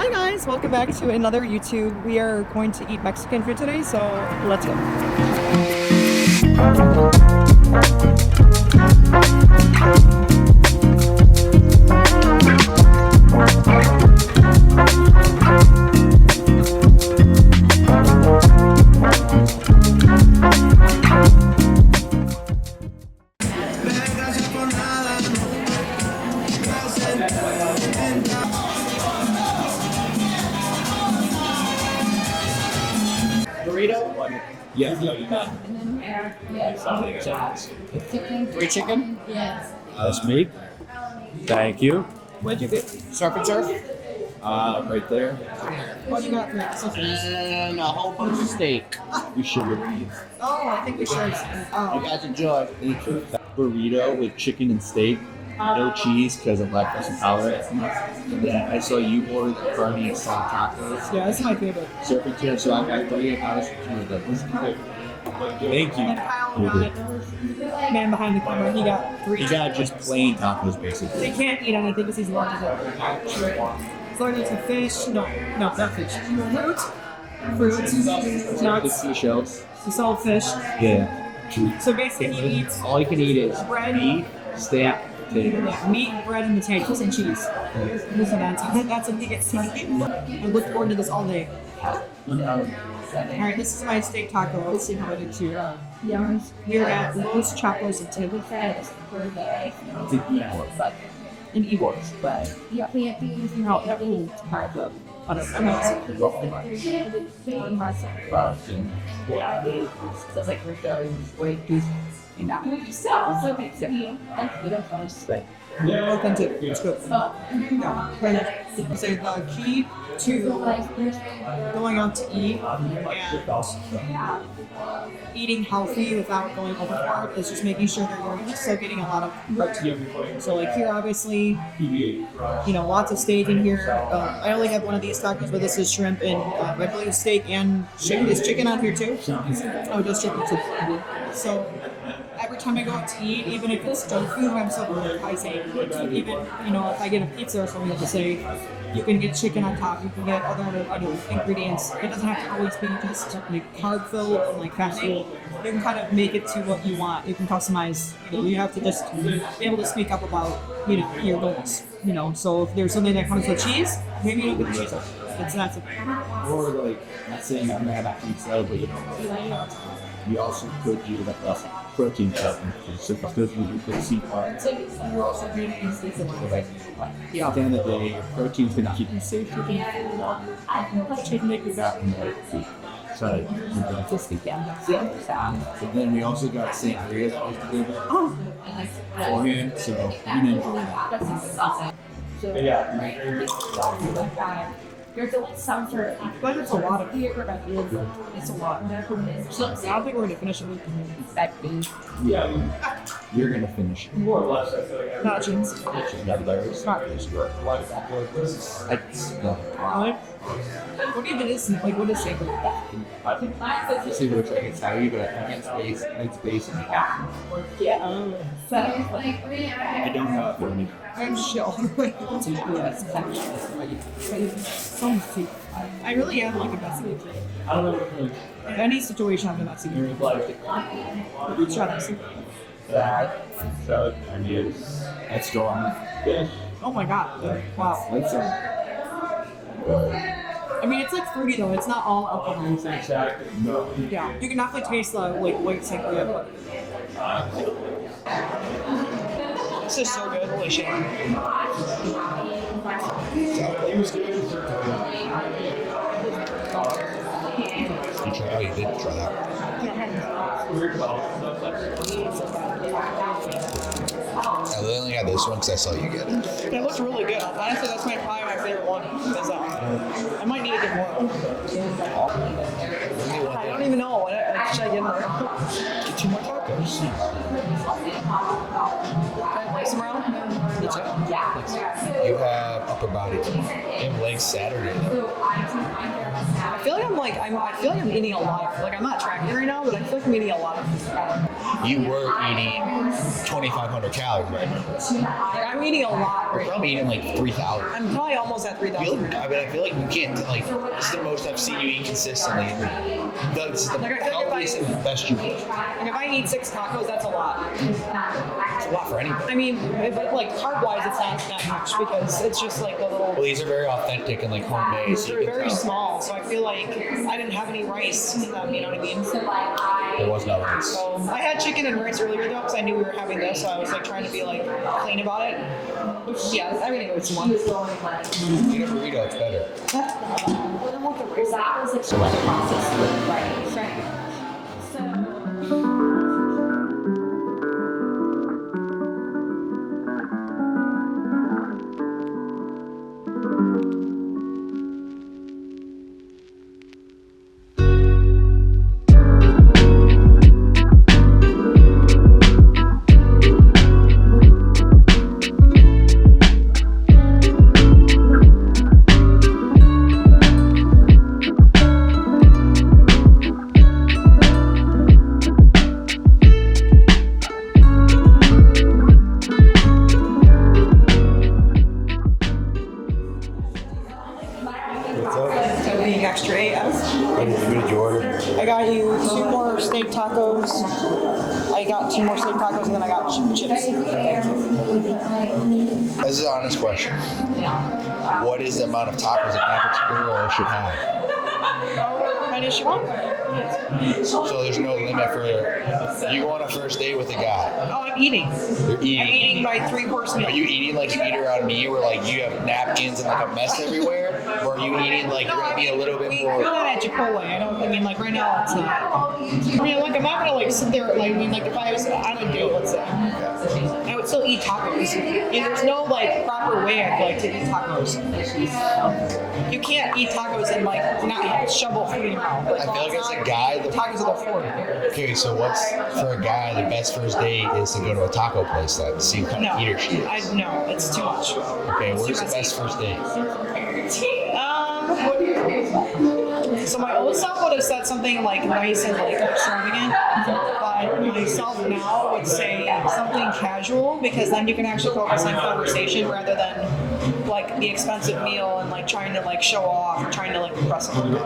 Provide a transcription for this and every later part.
Hi guys, welcome back to another YouTube. We are going to eat Mexican food today, so let's go. Burrito? Yeah. Free chicken? Yes. That's me. Thank you. What'd you get? Surf and turf? Right there. What you got for yourself? And a whole bunch of steak. You should have. Oh, I think we should. You Oh, guys enjoy. Thank you. Burrito with chicken and steak. No cheese because I'm lactose intolerant. And then I saw you order the carne and salt tacos. yeah, that's my favorite. Surf and turf, so I got 3 hours for 2 of those. Thank And you. Kyle got, man behind the camera, he got 3. You got just plain tacos, basically. They can't eat anything because he's allergic to fish. No, not fish. Fruits, nuts, Seashells. salt fish. Yeah. So basically, he eats All you can eat is bread, beef, steak, potatoes. yeah, meat, bread, and potatoes and cheese. So that's what he gets to eat. I look forward to this all day. Alright, this is my steak taco. Let's see how I did too. We're at Los Chapos in Tampa. In Eagles, but You can't be using how every part of So like we're going way too so makes sense. authentic. It's good. So the key to going out to eat and eating healthy without going overboard is just making sure that you're still getting a lot of protein. So like here, obviously, lots of steak in here. I only have one of these tacos, but this is shrimp and I believe steak and chicken. Is chicken on here too? Oh, just chicken too. So every time I go out to eat, even if it's junk food, I'm still prioritizing. Even if I get a pizza or something, to say you can get chicken on top, you can get other ingredients. It doesn't have to always be just like carb filled and like fast food. You can kind of make it to what you want. You can customize. You have to just be able to speak up about your goals. So if there's something that comes with cheese, maybe you don't get the cheese. It's not so bad. Or like, not saying I'm gonna have that pizza, but we also could do like a protein supplement because we could see parts. At the end of the day, your protein's gonna keep you safe. Chicken make you fat. So then we also got Sangria that was delivered for him, so you can enjoy that. You're doing some sort of But it's a lot of it's a lot. I don't think we're gonna finish it with You're gonna finish it. nachos. What even is what is sangria? See which I can tell you, but I think it's basically yeah. So I don't have it for me. I'm sure. I really am like a messy. In any situation, I'm a messy. Shut up. Let's go on. Oh my god. Wow. Let's I mean, it's like fruity though. It's not all alcohol. Yeah. You can definitely taste the white sangria. This is so good. Holy shit. You did try that. I only had this one because I saw you get it. It looks really good. Honestly, that's probably my favorite one. Because, I might need to get more. I don't even know. What should I get more? Get 2 more tacos. Can I place them around? You have upper body. You have legs Saturday. I feel like I feel like I'm eating a lot. Like I'm not tracking right now, but I feel like I'm eating a lot of food. You were eating 2,500 calories right now. Like I'm eating a lot You're right now. probably eating like 3,000. I'm probably almost at 3,000. I feel like you can't, like, this is the most I've seen you eat consistently. This is the Like, I feel like healthiest if I- and best you can eat. And if I eat 6 tacos, that's a lot. It's a lot for anybody. I mean, but like carb-wise, it's not that much because it's just like the little. Well, these are very authentic and like homemade. So They're you can very tell. small, so I feel like I didn't have any rice in them, you know what I mean? There was no rice. So I had chicken and rice earlier though, because I knew we were having this, so I was like trying to be like clean about it. Yeah, I mean, it was one. Eat a burrito, it's better. Well, then what the rice that was like so like processed with rice, right? So. Being extra AF. What did you order? I got you 2 more steak tacos. I got 2 more steak tacos, and then I got chips. This is an honest question. What is the amount of tacos an average girl should have? How many you want? So there's no limit for you go on a first date with a guy. Oh, I'm eating. You're I'm eating my 3-course meal. Are you eating like you eat around me, where like you have napkins and like a mess everywhere, or are you eating like you're gonna be a little bit We more? do that at Chipotle. I mean, like right now, it's I mean, like I'm not gonna like sit there. Like I mean, like if I was on a date, let's say, I would still eat tacos. And there's no like proper way I feel like to eat tacos. You can't eat tacos and like not shovel food in your mouth. I feel like as a guy, the Tacos are the fork. okay. So what's for a guy the best first date is to go to a taco place then to see what kind No, of eater she is. no, it's too much. Okay, It's where's too the best first date? So my old self would have said something like nice and like extravagant, but myself now would say something casual because then you can actually focus on conversation rather than like the expensive meal and like trying to like show off or trying to like impress someone.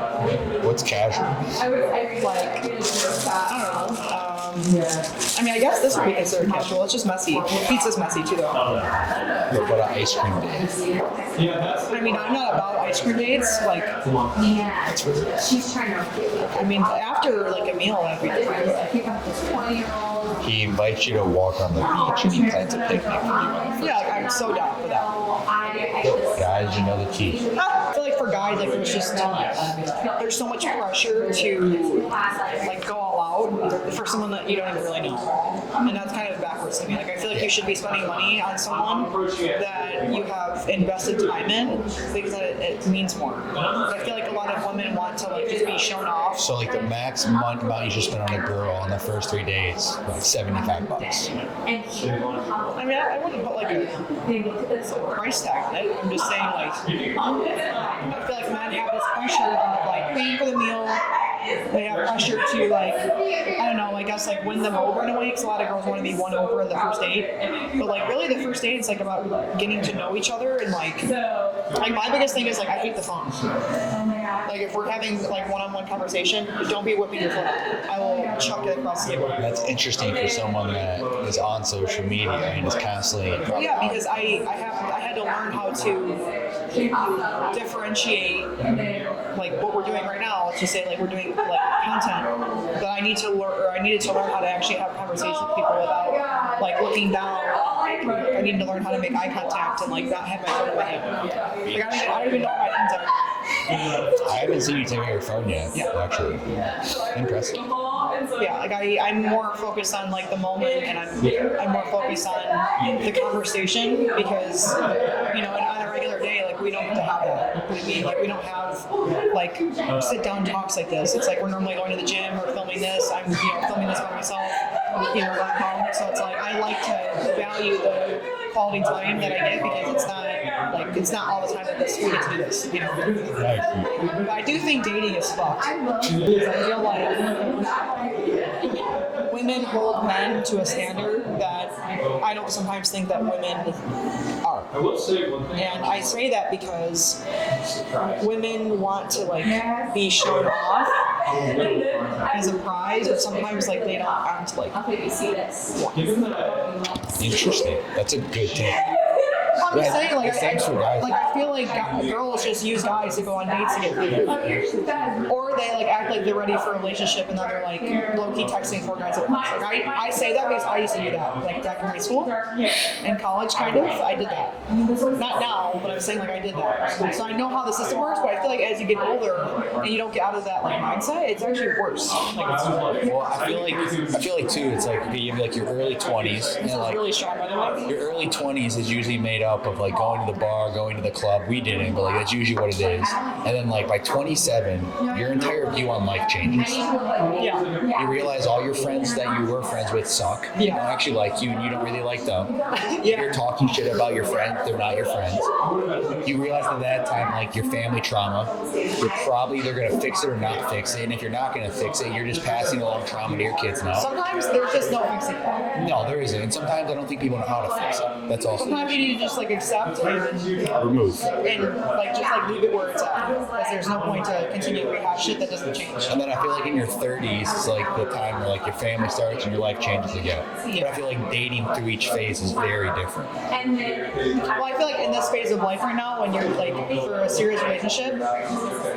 What's casual? Like I don't know. I mean, I guess this would be considered casual. It's just messy. Pizza's messy too, though. What about an ice cream date? I mean, I'm not about ice cream dates. Like, That's what it is. She's trying to I mean, after like a meal, that'd be different. pick up this 20-year-old. He invites you to walk on the beach and he plans a picnic for you on the first Yeah, like, I'm so down for that. date. Guys, you know the key. I feel like for guys, like there's so much pressure to like go all out for someone that you don't even really know, and that's kind of backwards to me. Like I feel like you should be spending money on someone that you have invested time in because it means more. I feel like a lot of women want to like just be shown off. So like the max amount you should spend on a girl on the first 3 days, like $75. And she I mean, I wouldn't put like a price tag on it. I'm just saying like I feel like men have this pressure of like paying for the meal. They have pressure to like, I don't know, I guess like win them over in a way because a lot of girls want to be won over in the first date. But like really the first date is like about getting to know each other and like my biggest thing is like I hate the phone. Like if we're having like one-on-one conversation, don't be whipping your phone out. I will chuck it across the table. That's interesting for someone that is on social media and is constantly. Well, yeah, because I had to learn how to differentiate like what we're doing right now. Let's just say like we're doing like content, but I need to learn, or I needed to learn how to actually have conversations with people without like looking down. I needed to learn how to make eye contact and like not have my phone in my hand. Like I don't even know what my friends are. I haven't seen you take out your phone yet. Yeah. Actually, impressive. Yeah, like I'm more focused on like the moment, and I'm more focused on the conversation because you know, on a regular day, like like we don't get to have that. What I mean, like we don't have like sit down talks like this. It's like we're normally going to the gym or filming this. I'm filming this by myself, back home. So it's like I like to value the quality time that I get because it's not all the time that we get to do this. But I do think dating is fucked. Because I feel like women hold men to a standard that I don't sometimes think that women are. And I say that because women want to be shown off as a prize, but sometimes they don't act like. Interesting. That's a good take. I'm just saying, Thanks for guys. I feel like girls just use guys to go on dates to get food. Or they act like they're ready for a relationship and then they're low-key texting four guys at once. I say that because I used to do that, back in high school and college, kind of. I did that. Not now, but I'm saying I did that. So I know how the system works, but I feel like as you get older and you don't get out of that mindset, it's actually worse. Well, I feel like too. It's you have your early 20s. And really strong, by the way. Your early 20s is usually made up of going to the bar, going to the club. We didn't, but that's usually what it is. And then by 27, your entire view on life changes. Yeah. You realize all your friends that you were friends with suck. They don't actually like you, and you don't really like them. You're talking shit about your friends. They're not your friends. You realize at that time, your family trauma, you're probably either going to fix it or not fix it. And if you're not going to fix it, you're just passing along trauma to your kids now. Sometimes there's just no fixing it. No, there isn't. And sometimes I don't think people know how to fix it. That's also. Sometimes you need to just accept and remove. And just leave it where it's at. Because there's no point to continue to rehash shit that doesn't change. And then I feel in your 30s, it's the time where your family starts and your life changes again. But I feel dating through each phase is very different. Well, I feel in this phase of life right now, when you're for a serious relationship,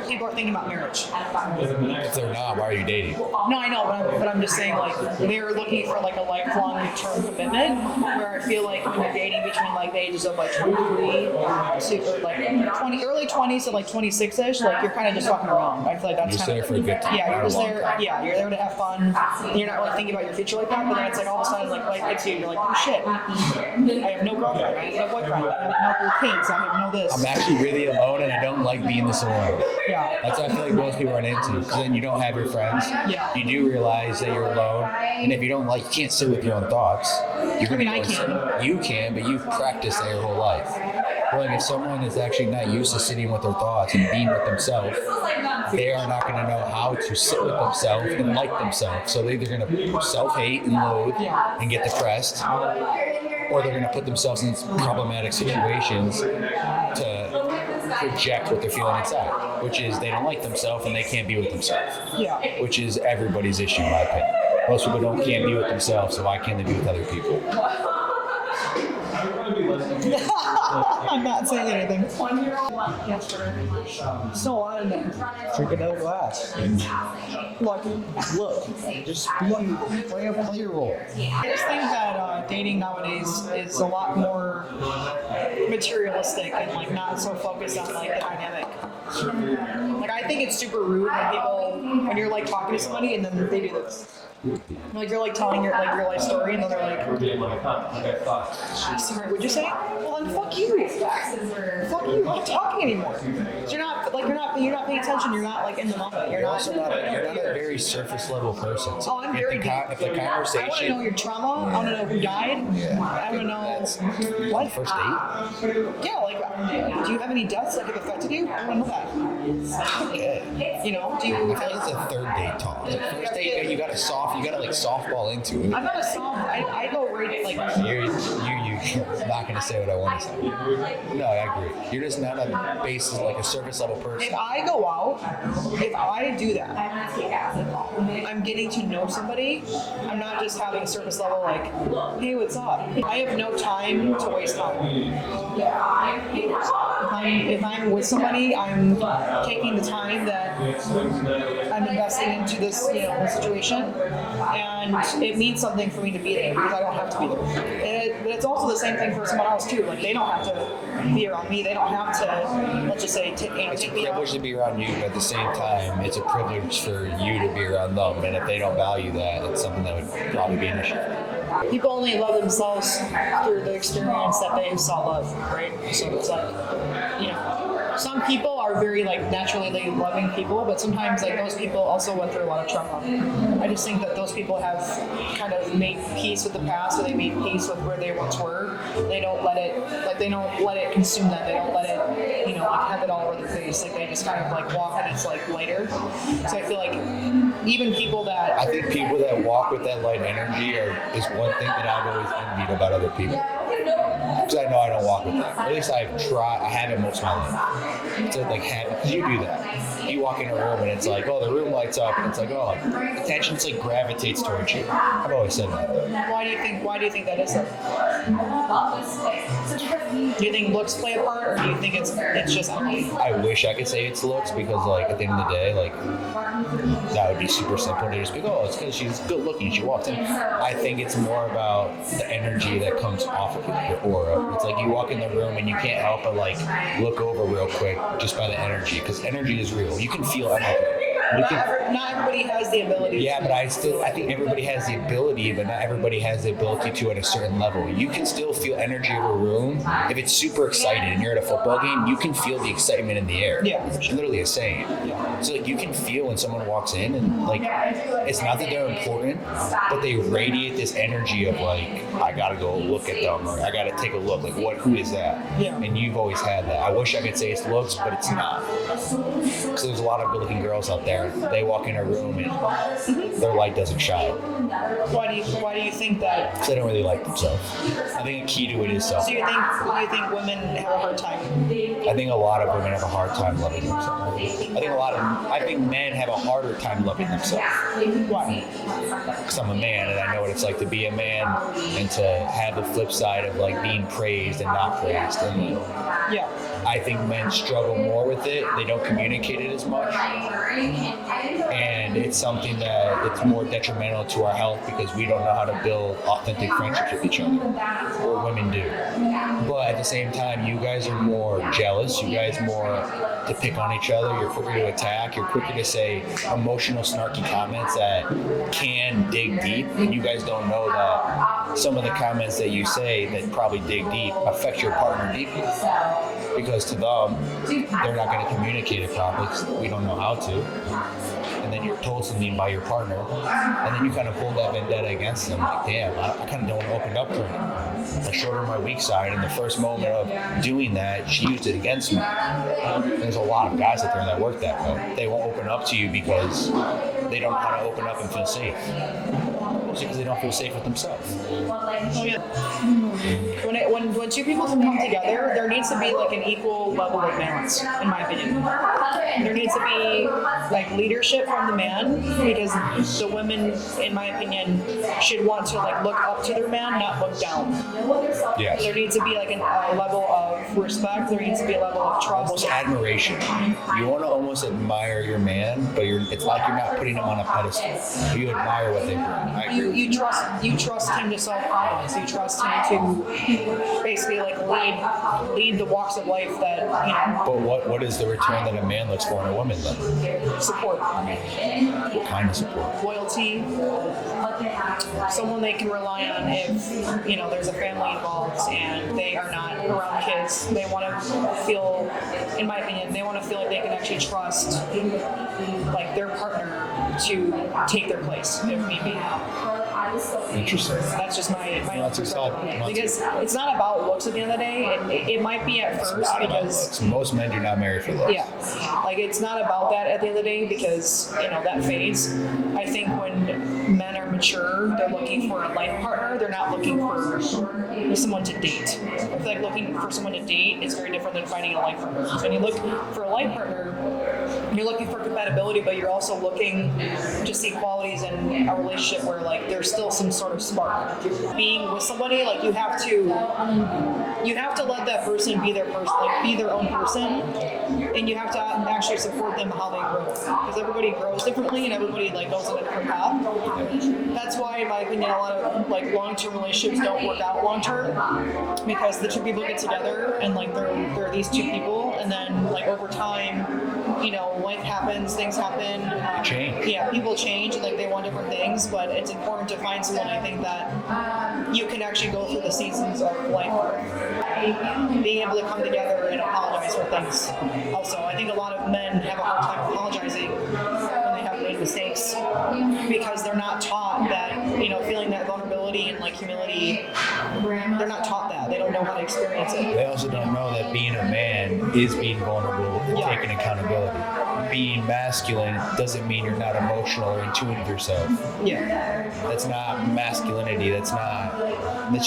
people are thinking about marriage. If they're not, why are you dating? No, I know, but I'm just saying they're looking for a lifelong term commitment. Where I feel when you're dating between the ages of 23 to early 20s to 26ish, you're kind of just fucking around. I feel that's you're kind there of for a good time. Yeah, you're just there. Yeah, you're there to have fun. You're not thinking about your future like that. But then it's all of a sudden life hits you. You're oh shit, I have no girlfriend. I have no boyfriend. I have no kids. I have no this. I'm actually really alone, and I don't like being this alone. Yeah. That's what I feel most people run into. Because then you don't have your friends. Yeah. You do realize that you're alone, and if you don't you can't sit with your own thoughts. You're gonna I can. You can, but you've practiced that your whole life. But if someone is actually not used to sitting with their thoughts and being with themselves, they are not going to know how to sit with themselves and like themselves. So they're either going to self-hate and loathe and get depressed, or they're going to put themselves in problematic situations to project what they're feeling inside, which is they don't like themselves and they can't be with themselves. Yeah. Which is everybody's issue, in my opinion. Most people can't be with themselves, so why can't they be with other people? I'm not saying anything. So on. Drink another glass. Look, Just play a role. I just think that dating nowadays is a lot more materialistic and not so focused on the dynamic. I think it's super rude when you're talking to somebody and then they do this. You're telling your life story and then they're sorry, what'd you say? Well then fuck you. Fuck you. I'm not talking anymore. You're not you're not paying attention. You're not in the moment. You're also not a very surface level person. So I'm very deep. If the conversation. I want to know your trauma. I want to know who died. Yeah. I want to know What? First date? Yeah, do you have any deaths that have affected you? I want to know that. Yeah. Do you? I feel it's a third date talk. First date, you got to softball into it. I'm not a soft. I go right You're not gonna say what I want to say. No, I agree. You're just not a basis a surface level person. If I go out, if I do that, I'm getting to know somebody. I'm not just having a surface level hey, what's up? I have no time to waste time. If I'm with somebody, I'm taking the time that I'm investing into this, situation, and it means something for me to be there because I don't have to be there. But it's also the same thing for someone else too. They don't have to be around me. They don't have to, let's just say, take me out. It's a privilege to be around you, but at the same time, it's a privilege for you to be around them. And if they don't value that, it's something that would probably be an issue. people only love themselves through the experience that they saw love, right? So it's like, you know, some people are very like naturally loving people, but sometimes like those people also went through a lot of trauma. I just think that those people have kind of made peace with the past, or they made peace with where they once were. They don't let it consume them. They don't let it, you know, like have it all over their face. Like they just kind of like walk and it's like lighter. So I feel like even people that I think people that walk with that light energy is one thing that I've always envied about other people. Because I know I don't walk with that. At least I've tried. I haven't most of my life. So like, because you do that. You walk in a room and it's like, oh, the room lights up, and it's like, oh, attention like gravitates towards you. I've always said that. Why do you think that is? Do you think looks play a part, or do you think it's just ugly? I wish I could say it's looks, because like at the end of the day, like that would be super simple to just be, oh, it's because she's good looking, she walks in. I think it's more about the energy that comes off of your aura. It's like you walk in the room and you can't help but like look over real quick just by the energy, because energy is real. You can feel energy. Not everybody has the ability. Yeah, but I think everybody has the ability, but not everybody has the ability to at a certain level. You can still feel energy of a room. If it's super excited and you're at a football game, you can feel the excitement in the air. Yeah. It's literally a saying. Yeah. So like you can feel when someone walks in, and like it's not that they're important, but they radiate this energy of like, I gotta go look at them, or I gotta take a look. Like who is that? Yeah. And you've always had that. I wish I could say it's looks, but it's not. Because there's a lot of good looking girls out there. They walk in a room and their light doesn't shine. Why do you think that? Because they don't really like themselves. I think a key to it is self. So do you think women have a hard time? I think a lot of women have a hard time loving themselves. I think men have a harder time loving themselves. Why? Because I'm a man and I know what it's like to be a man and to have the flip side of like being praised and not praised. And yeah. I think men struggle more with it. They don't communicate it as much. And it's something that it's more detrimental to our health because we don't know how to build authentic friendships with each other. Or women do. But at the same time, you guys are more jealous. You guys more to pick on each other. You're quicker to attack. You're quicker to say emotional, snarky comments that can dig deep. And you guys don't know that some of the comments that you say that probably dig deep affect your partner deeply. Because to them, they're not going to communicate it properly because we don't know how to. And then you're told something by your partner, and then you kind of hold that vendetta against them. Like, damn, I kind of don't want to open up to her. I showed her my weak side, and the first moment of doing that, she used it against me. There's a lot of guys out there that work that way. They won't open up to you because they don't know how to open up and feel safe. Mostly because they don't feel safe with themselves. Oh yeah. When two people come together, there needs to be like an equal level of balance, in my opinion. There needs to be like leadership from the man, because the women, in my opinion, should want to like look up to their man, not look down. Yes. There needs to be like a level of respect. There needs to be a level of trust. Almost admiration. You want to almost admire your man, but it's like you're not putting him on a pedestal. You admire what they bring. I agree. You trust him to solve problems. You trust him to basically like lead the walks of life that, you know. But what is the return that a man looks for in a woman then? Support. What kind of support? Loyalty. Someone they can rely on if, you know, there's a family involved and they are not around kids. They want to feel, in my opinion, they want to feel like they can actually trust like their partner to take their place if need be. Interesting. That's just my perspective. Because it's not about looks at the end of the day. It might be at first because most men do not marry for looks. yeah, like it's not about that at the end of the day because, you know, that phase. I think when men are mature, they're looking for a life partner. They're not looking for someone to date. I feel like looking for someone to date is very different than finding a life partner. When you look for a life partner, you're looking for compatibility, but you're also looking to see qualities in a relationship where like there's still some sort of spark. Being with somebody, like you have to let that person be their person, like be their own person, and you have to actually support them how they grow, because everybody grows differently and everybody like goes on a different path. That's why, in my opinion, a lot of like long-term relationships don't work out long-term, because the two people get together and like they're these two people, and then like over time you know, life happens, things happen. Change. Yeah, people change, like they want different things, but it's important to find someone, I think, that you can actually go through the seasons of life, being able to come together and apologize for things. Also, I think a lot of men have a hard time apologizing when they have made mistakes because they're not taught that, you know, feeling that vulnerability and like humility, they're not taught that. They don't know how to experience it. They also don't know that being a man is being vulnerable and taking accountability. Being masculine doesn't mean you're not emotional or in tune with yourself. Yeah. That's not masculinity. That's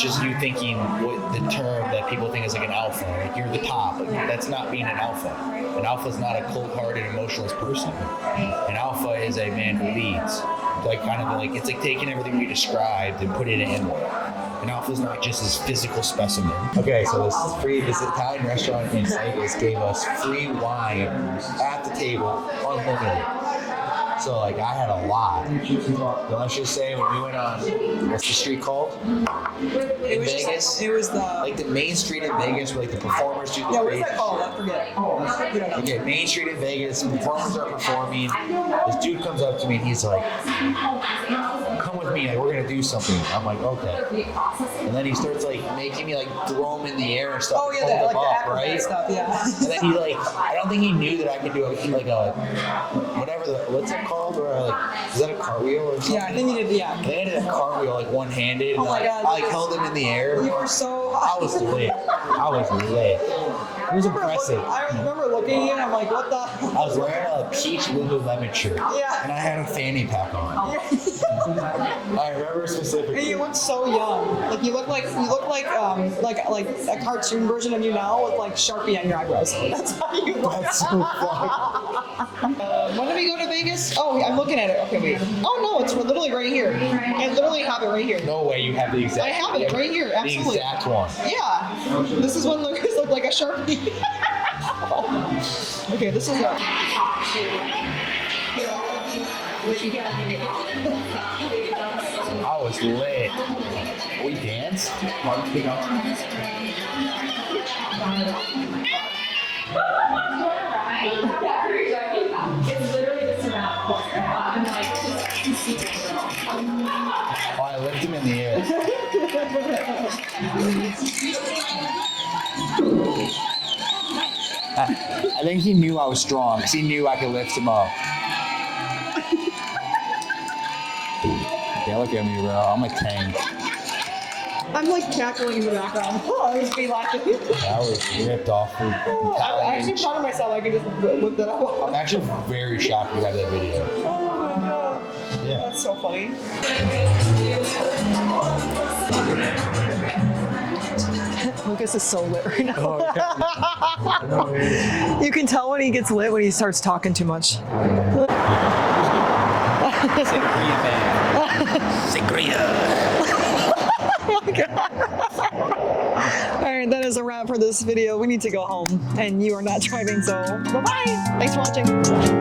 just you thinking what the term that people think is like an alpha. Like you're the top. Like, that's not being an alpha. An alpha is not a cold-hearted, emotionless person. An alpha is a man who leads. Like kind of like it's like taking everything we described and putting it in there. An alpha is not just this physical specimen. Okay, so this Italian restaurant in Vegas gave us free wine at the table, unlimited. So like I had a lot. But let's just say when we went on, what's the street called? In Vegas? It was the... Like the main street in Vegas where like the performers do the Yeah, what is stage. that called? I forget. Okay, Main Street in Vegas, performers are performing. This dude comes up to me and he's like, come with me, like we're gonna do something. I'm like, okay. And then he starts like making me like throw him in the air and stuff. Oh yeah, hold like him the up, acrobat right? stuff, yeah. And then he like, I don't think he knew that I could do like a, whatever, what's it called? Or like, is that a cartwheel or something? Yeah, I think he did, yeah. They did a cartwheel like one-handed. Oh my God. I like held him in the air. You were so... I was lit. It was impressive. I remember looking at you and I'm like, what the... I was wearing a peach Lululemon shirt. Yeah. And I had a fanny pack on. I remember specifically. And you look so young. Like you look like a cartoon version of you now with like Sharpie on your eyebrows. That's how you look. That's so funny. When did we go to Vegas? Oh, I'm looking at it. Okay, wait. Oh no, it's literally right here. I literally have it right here. No way you have the exact. I have it right here. Absolutely. The exact one. Yeah. This is when Lucas looked like a Sharpie. Okay, this is a... I was lit. We danced? It's literally just around the corner. I'm like, Oh, I lifted him in the air. I think he knew I was strong because he knew I could lift him up. Yeah, look at me, bro. I'm a tank. I'm like cackling in the background. Oh, I was be laughing. I was ripped off for I'm actually proud of myself. I can just whip that up. I'm actually very shocked we have that video. Oh my god. Yeah. That's so funny. Lucas is so lit right now. You can tell when he gets lit when he starts talking too much. Sangria. Oh my god. All right, that is a wrap for this video. We need to go home, and you are not driving, so bye-bye. Thanks for watching.